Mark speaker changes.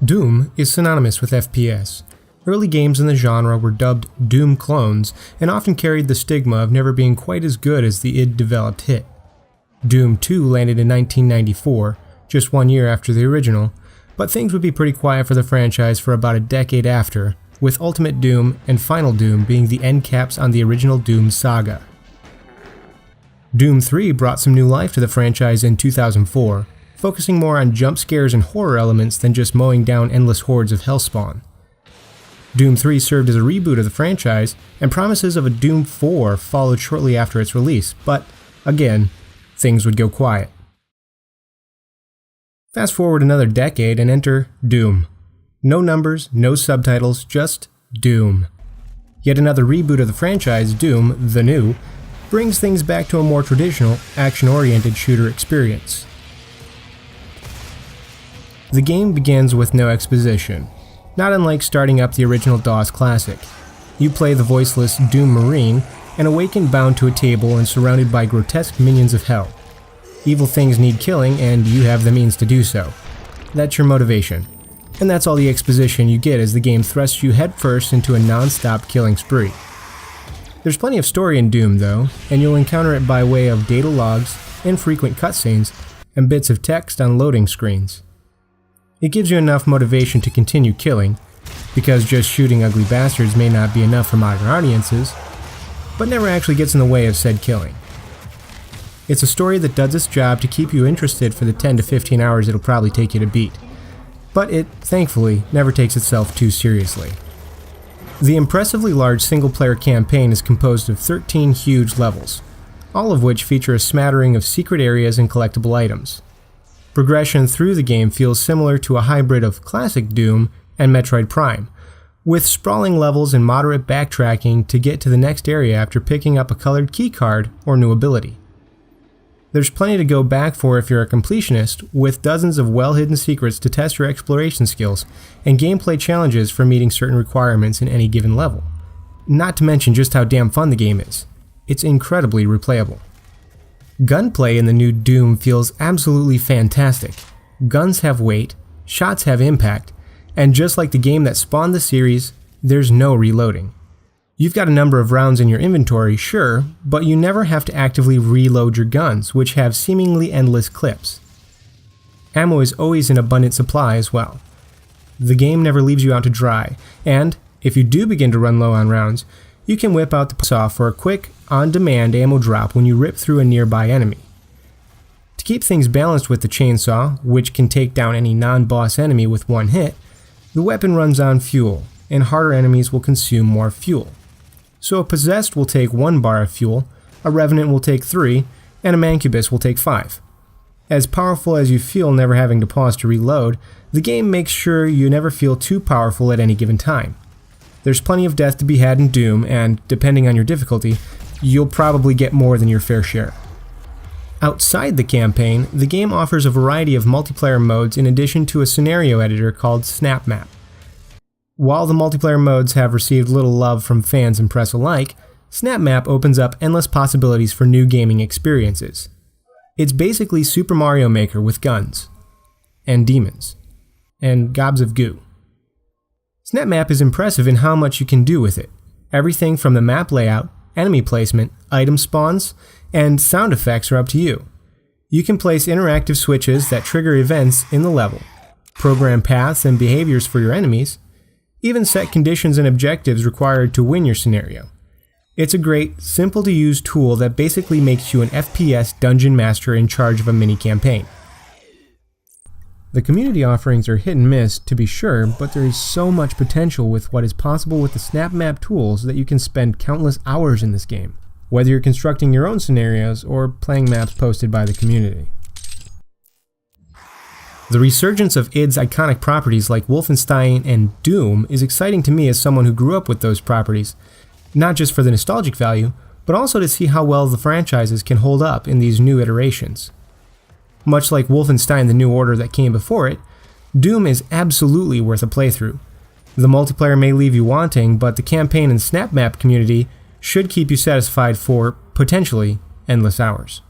Speaker 1: Doom is synonymous with FPS. Early games in the genre were dubbed Doom clones and often carried the stigma of never being quite as good as the id-developed hit. Doom 2 landed in 1994, just 1 year after the original, but things would be pretty quiet for the franchise for about a decade after, with Ultimate Doom and Final Doom being the end caps on the original Doom saga. Doom 3 brought some new life to the franchise in 2004, focusing more on jump scares and horror elements than just mowing down endless hordes of hellspawn. Doom 3 served as a reboot of the franchise, and promises of a Doom 4 followed shortly after its release, but again, things would go quiet. Fast forward another decade and enter Doom. No numbers, no subtitles, just Doom. Yet another reboot of the franchise, Doom: The New, brings things back to a more traditional, action-oriented shooter experience. The game begins with no exposition, not unlike starting up the original DOS classic. You play the voiceless Doom Marine, and awaken bound to a table and surrounded by grotesque minions of hell. Evil things need killing, and you have the means to do so. That's your motivation. And that's all the exposition you get as the game thrusts you headfirst into a non-stop killing spree. There's plenty of story in Doom though, and you'll encounter it by way of data logs, infrequent cutscenes, and bits of text on loading screens. It gives you enough motivation to continue killing, because just shooting ugly bastards may not be enough for modern audiences, but never actually gets in the way of said killing. It's a story that does its job to keep you interested for the 10 to 15 hours it'll probably take you to beat, but it, thankfully, never takes itself too seriously. The impressively large single-player campaign is composed of 13 huge levels, all of which feature a smattering of secret areas and collectible items. Progression through the game feels similar to a hybrid of classic Doom and Metroid Prime, with sprawling levels and moderate backtracking to get to the next area after picking up a colored keycard or new ability. There's plenty to go back for if you're a completionist, with dozens of well-hidden secrets to test your exploration skills, and gameplay challenges for meeting certain requirements in any given level. Not to mention just how damn fun the game is. It's incredibly replayable. Gunplay in the new Doom feels absolutely fantastic. Guns have weight, shots have impact, and just like the game that spawned the series, there's no reloading. You've got a number of rounds in your inventory, sure, but you never have to actively reload your guns, which have seemingly endless clips. Ammo is always in abundant supply as well. The game never leaves you out to dry, and if you do begin to run low on rounds, you can whip out the saw for a quick, on-demand ammo drop when you rip through a nearby enemy. To keep things balanced with the chainsaw, which can take down any non-boss enemy with one hit, the weapon runs on fuel, and harder enemies will consume more fuel. So a possessed will take 1 bar of fuel, a revenant will take 3, and a mancubus will take 5. As powerful as you feel never having to pause to reload, the game makes sure you never feel too powerful at any given time. There's plenty of death to be had in Doom, and depending on your difficulty, you'll probably get more than your fair share. Outside the campaign, the game offers a variety of multiplayer modes in addition to a scenario editor called Snap Map. While the multiplayer modes have received little love from fans and press alike, Snap Map opens up endless possibilities for new gaming experiences. It's basically Super Mario Maker with guns, and demons, and gobs of goo. Snap Map is impressive in how much you can do with it. Everything from the map layout, enemy placement, item spawns, and sound effects are up to you. You can place interactive switches that trigger events in the level, program paths and behaviors for your enemies, even set conditions and objectives required to win your scenario. It's a great, simple-to-use tool that basically makes you an FPS dungeon master in charge of a mini-campaign. The community offerings are hit and miss, to be sure, but there is so much potential with what is possible with the Snap Map tools that you can spend countless hours in this game, whether you're constructing your own scenarios or playing maps posted by the community. The resurgence of id's iconic properties like Wolfenstein and Doom is exciting to me as someone who grew up with those properties, not just for the nostalgic value, but also to see how well the franchises can hold up in these new iterations. Much like Wolfenstein: The New Order that came before it, Doom is absolutely worth a playthrough. The multiplayer may leave you wanting, but the campaign and Snap Map community should keep you satisfied for, potentially, endless hours.